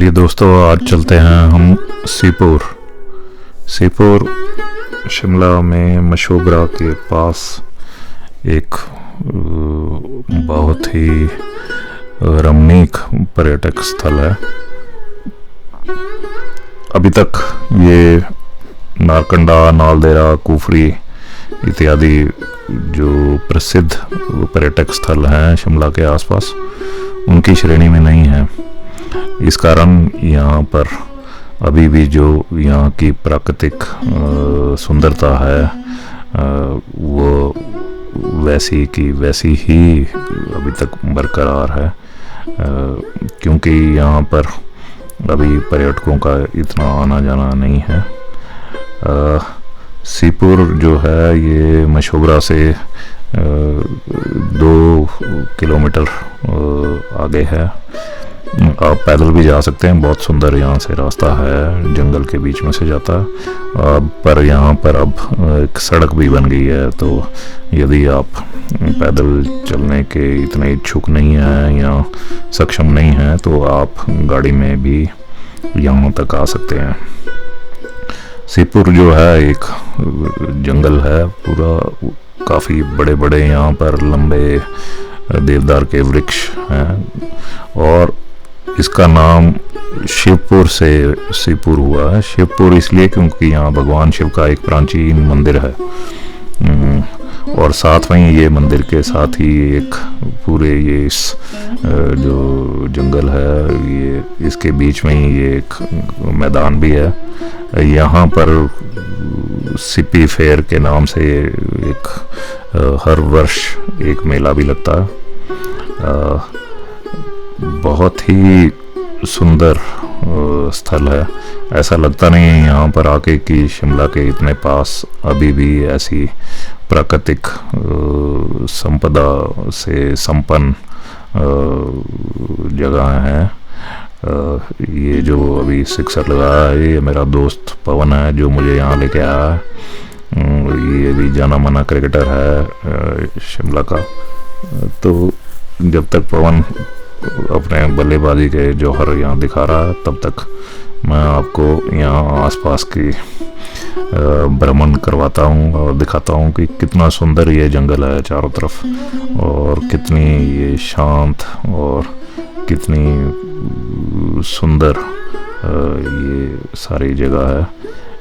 चलिए दोस्तों, आज चलते हैं हम सीपुर। सीपुर शिमला में मशोबरा के पास एक बहुत ही रमणीक पर्यटक स्थल है। अभी तक ये नारकंडा, नालदेहरा, कुफरी इत्यादि जो प्रसिद्ध पर्यटक स्थल हैं शिमला के आसपास, उनकी श्रेणी में नहीं है। इस कारण यहाँ पर अभी भी जो यहाँ की प्राकृतिक सुंदरता है वो वैसी की वैसी ही अभी तक बरकरार है, क्योंकि यहाँ पर अभी पर्यटकों का इतना आना जाना नहीं है। सीपुर जो है ये मशोबरा से 2 किलोमीटर आगे है। आप पैदल भी जा सकते हैं, बहुत सुंदर यहाँ से रास्ता है, जंगल के बीच में से जाता है। पर यहाँ पर अब एक सड़क भी बन गई है, तो यदि आप पैदल चलने के इतने इच्छुक नहीं हैं या सक्षम नहीं हैं तो आप गाड़ी में भी यहाँ तक आ सकते हैं। सीपुर जो है एक जंगल है पूरा, काफ़ी बड़े बड़े यहाँ पर लंबे देवदार के वृक्ष हैं और इसका नाम शिवपुर से सीपुर हुआ है। शिवपुर इसलिए क्योंकि यहाँ भगवान शिव का एक प्राचीन मंदिर है और साथ में ये मंदिर के साथ ही एक पूरे ये इस जो जंगल है ये इसके बीच में ही ये एक मैदान भी है। यहाँ पर सिपी फेयर के नाम से एक हर वर्ष एक मेला भी लगता है। बहुत ही सुंदर स्थल है। ऐसा लगता नहीं है यहाँ पर आके कि शिमला के इतने पास अभी भी ऐसी प्राकृतिक संपदा से संपन्न जगह है। ये जो अभी सिक्सर लगाया है ये मेरा दोस्त पवन है जो मुझे यहाँ लेके आया है। ये भी जाना माना क्रिकेटर है शिमला का। तो जब तक पवन अपने बल्लेबाजी के जौहर यहाँ दिखा रहा है तब तक मैं आपको यहाँ आसपास की भ्रमण करवाता हूँ और दिखाता हूँ कि कितना सुंदर ये जंगल है चारों तरफ और कितनी ये शांत और कितनी सुंदर ये सारी जगह है।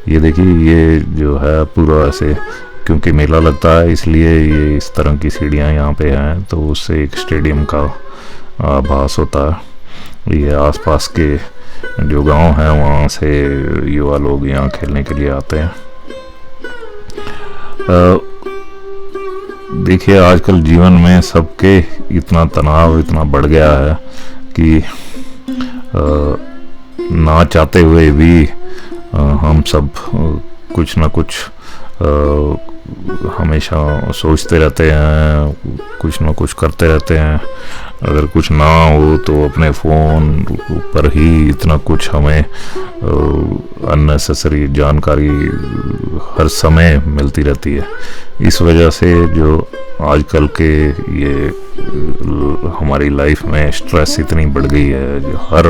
ये देखिए, ये जो है पूरा ऐसे, क्योंकि मेला लगता है इसलिए ये इस तरह की सीढ़ियाँ यहाँ पे हैं, तो उससे एक स्टेडियम का आभास होता है। ये आसपास के जो गांव हैं वहाँ से युवा लोग यहाँ खेलने के लिए आते हैं। देखिए, आजकल जीवन में सबके इतना तनाव इतना बढ़ गया है कि ना चाहते हुए भी हम सब कुछ ना कुछ हमेशा सोचते रहते हैं, कुछ ना कुछ करते रहते हैं। अगर कुछ ना हो तो अपने फ़ोन पर ही इतना कुछ हमें अननेसेसरी जानकारी हर समय मिलती रहती है। इस वजह से जो आजकल के ये हमारी लाइफ में स्ट्रेस इतनी बढ़ गई है, जो हर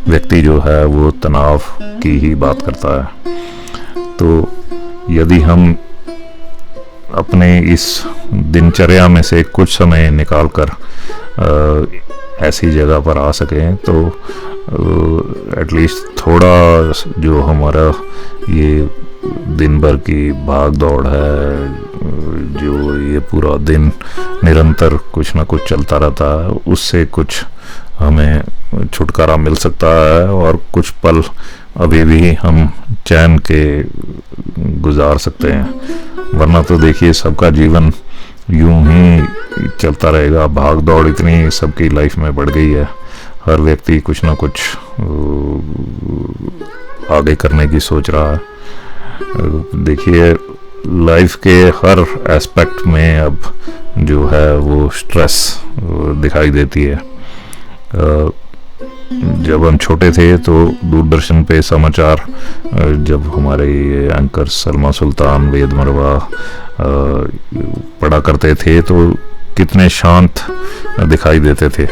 व्यक्ति जो है वो तनाव की ही बात करता है। तो यदि हम अपने इस दिनचर्या में से कुछ समय निकालकर ऐसी जगह पर आ सकें तो एटलीस्ट थोड़ा जो हमारा ये दिन भर की भाग दौड़ है, जो ये पूरा दिन निरंतर कुछ ना कुछ चलता रहता है, उससे कुछ हमें छुटकारा मिल सकता है और कुछ पल अभी भी हम चैन के गुजार सकते हैं। वरना तो देखिए, सबका जीवन यूं ही चलता रहेगा। भाग दौड़ इतनी सबकी लाइफ में बढ़ गई है, हर व्यक्ति कुछ ना कुछ आगे करने की सोच रहा है। देखिए, लाइफ के हर एस्पेक्ट में अब जो है वो स्ट्रेस दिखाई देती है। जब हम छोटे थे तो दूरदर्शन पे समाचार जब हमारे एंकर सलमा सुल्तान, वेद मरवा पढ़ा करते थे तो कितने शांत दिखाई देते थे।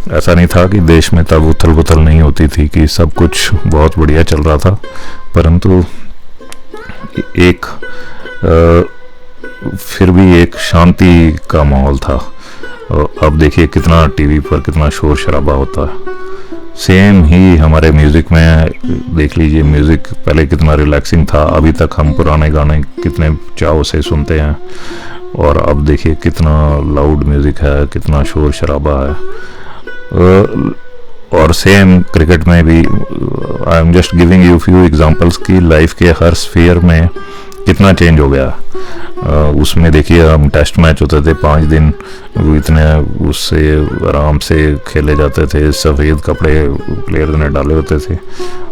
ऐसा नहीं था कि देश में तब उथल पुथल नहीं होती थी, कि सब कुछ बहुत बढ़िया चल रहा था, परंतु एक फिर भी एक शांति का माहौल था। अब देखिए कितना टीवी पर कितना शोर शराबा होता है। सेम ही हमारे म्यूज़िक में देख लीजिए, म्यूज़िक पहले कितना रिलैक्सिंग था, अभी तक हम पुराने गाने कितने चाव से सुनते हैं, और अब देखिए कितना लाउड म्यूज़िक है, कितना शोर शराबा है। और सेम क्रिकेट में भी, I am just giving you few examples कि लाइफ के हर स्फीयर में कितना चेंज हो गया। उसमें देखिए हम टेस्ट मैच होते थे 5 दिन, इतने उससे आराम से खेले जाते थे, सफ़ेद कपड़े प्लेयर ने डाले होते थे,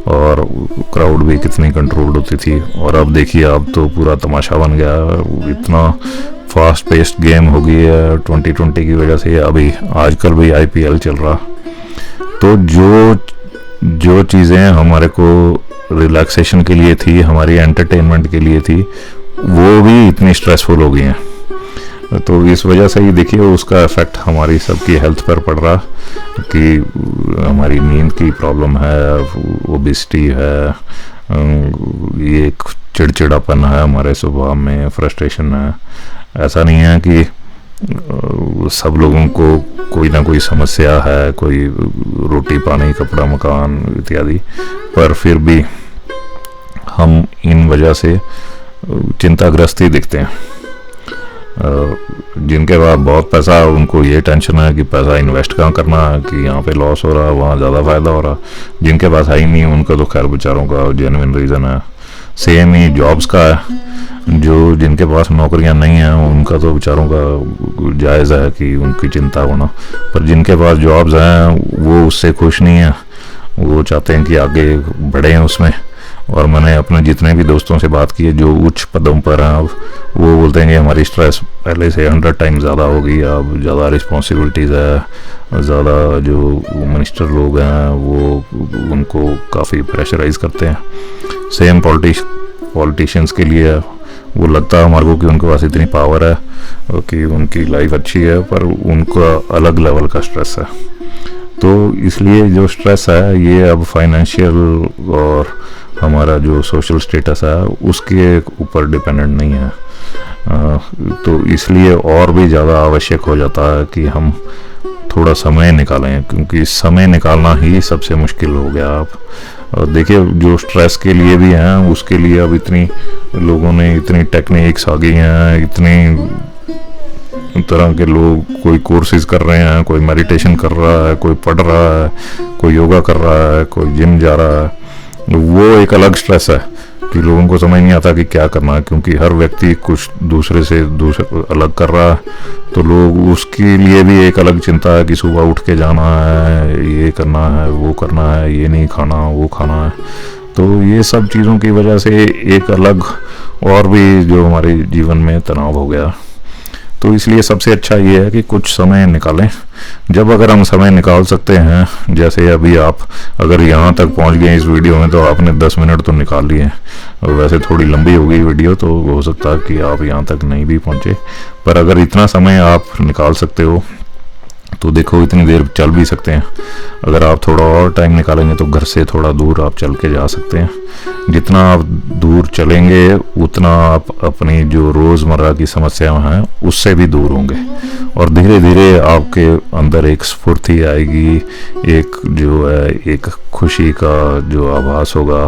और क्राउड भी कितनी कंट्रोल्ड होती थी। और अब देखिए अब तो पूरा तमाशा बन गया, इतना फास्ट पेस्ड गेम हो गई है 2020 की वजह से। अभी आजकल भी IPL चल रहा, तो जो चीज़ें हमारे को रिलैक्सेशन के लिए थी, हमारी एंटरटेनमेंट के लिए थी, वो भी इतनी स्ट्रेसफुल हो गई हैं। तो इस वजह से ही देखिए उसका इफ़ेक्ट हमारी सबकी हेल्थ पर पड़ रहा, कि हमारी नींद की प्रॉब्लम है, ओबेसिटी है, ये चिड़चिड़ापन है हमारे स्वभाव में, फ्रस्ट्रेशन है। ऐसा नहीं है कि सब लोगों को कोई ना कोई समस्या है, कोई रोटी पानी कपड़ा मकान इत्यादि, पर फिर भी हम इन वजह से चिंताग्रस्त ही दिखते हैं। जिनके पास बहुत पैसा, उनको ये टेंशन है कि पैसा इन्वेस्ट कहाँ करना है, कि यहाँ पे लॉस हो रहा है, वहाँ ज़्यादा फ़ायदा हो रहा। जिनके पास है ही नहीं, उनका तो खैर बेचारों का जेन्युइन रीज़न है। सेम ही जॉब्स का है, जो जिनके पास नौकरियां नहीं हैं उनका तो बेचारों का जायज़ है कि उनकी चिंता होना, पर जिनके पास जॉब्स हैं वो उससे खुश नहीं है, वो चाहते हैं कि आगे बढ़ें उसमें। और मैंने अपने जितने भी दोस्तों से बात की है जो उच्च पदों पर हैं, अब वो बोलते हैं कि हमारी स्ट्रेस पहले से 100 टाइम ज़्यादा हो गई, अब ज़्यादा रिस्पॉन्सिबिलिटीज़ है, ज़्यादा जो मिनिस्टर लोग हैं वो उनको काफ़ी प्रेशराइज करते हैं। सेम पॉलिटिशियंस के लिए वो लगता है हमारे को कि उनके पास इतनी पावर है कि उनकी लाइफ अच्छी है, पर उनका अलग लेवल का स्ट्रेस है। तो इसलिए जो स्ट्रेस है ये अब फाइनेंशियल और हमारा जो सोशल स्टेटस है उसके ऊपर डिपेंडेंट नहीं है। तो इसलिए और भी ज़्यादा आवश्यक हो जाता है कि हम थोड़ा समय निकालें, क्योंकि समय निकालना ही सबसे मुश्किल हो गया। आप देखिए जो स्ट्रेस के लिए भी हैं उसके लिए अब इतनी लोगों ने इतनी टेक्निक्स आ गई हैं, इतनी तरह के लोग कोई कोर्सेज कर रहे हैं, कोई मेडिटेशन कर रहा है, कोई पढ़ रहा है, कोई योगा कर रहा है, कोई जिम जा रहा है। वो एक अलग स्ट्रेस है कि लोगों को समझ नहीं आता कि क्या करना है, क्योंकि हर व्यक्ति कुछ दूसरे अलग कर रहा है, तो लोग उसके लिए भी एक अलग चिंता है कि सुबह उठ के जाना है, ये करना है, वो करना है, ये नहीं खाना, वो खाना है। तो ये सब चीज़ों की वजह से एक अलग और भी जो हमारे जीवन में तनाव हो गया। तो इसलिए सबसे अच्छा ये है कि कुछ समय निकालें। जब अगर हम समय निकाल सकते हैं, जैसे अभी आप अगर यहाँ तक पहुँच गए इस वीडियो में, तो आपने 10 मिनट तो निकाल लिए। वैसे थोड़ी लंबी हो गई वीडियो, तो हो सकता है कि आप यहाँ तक नहीं भी पहुँचे, पर अगर इतना समय आप निकाल सकते हो तो देखो इतनी देर चल भी सकते हैं। अगर आप थोड़ा और टाइम निकालेंगे तो घर से थोड़ा दूर आप चल के जा सकते हैं। जितना आप दूर चलेंगे उतना आप अपनी जो रोज़मर्रा की समस्याएं हैं उससे भी दूर होंगे, और धीरे धीरे आपके अंदर एक स्फूर्ति आएगी, एक जो है एक खुशी का जो आभास होगा,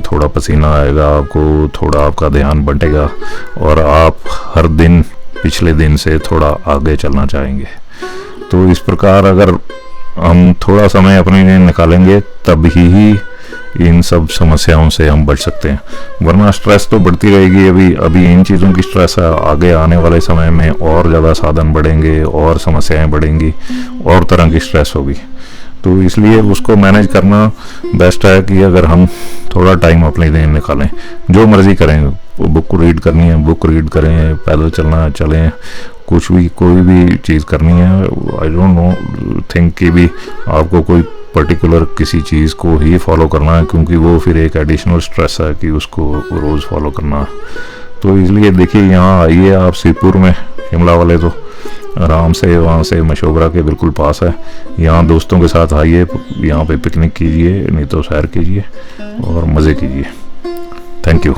थोड़ा पसीना आएगा आपको, थोड़ा आपका ध्यान बंटेगा, और आप हर दिन पिछले दिन से थोड़ा आगे चलना चाहेंगे। तो इस प्रकार अगर हम थोड़ा समय अपने लिए निकालेंगे तब ही इन सब समस्याओं से हम बच सकते हैं, वरना स्ट्रेस तो बढ़ती रहेगी। अभी इन चीज़ों की स्ट्रेस है, आगे आने वाले समय में और ज़्यादा साधन बढ़ेंगे और समस्याएं बढ़ेंगी और तरह की स्ट्रेस होगी। तो इसलिए उसको मैनेज करना बेस्ट है कि अगर हम थोड़ा टाइम अपने लिए निकालें, जो मर्ज़ी करें, बुक रीड करनी है बुक रीड करें, पैदल चलना है चलें, कुछ भी कोई भी चीज़ करनी है। आई डोंट नो थिंक कि भी आपको कोई पर्टिकुलर किसी चीज़ को ही फॉलो करना है, क्योंकि वो फिर एक एडिशनल स्ट्रेस है कि उसको रोज़ फॉलो करना है। तो इसलिए देखिए यहाँ आइए आप श्रीपुर में, शिमला वाले तो आराम से वहाँ से मशोबरा के बिल्कुल पास है। यहाँ दोस्तों के साथ आइए, यहाँ पे पिकनिक कीजिए, नहीं तो सैर कीजिए और मज़े कीजिए। Thank you.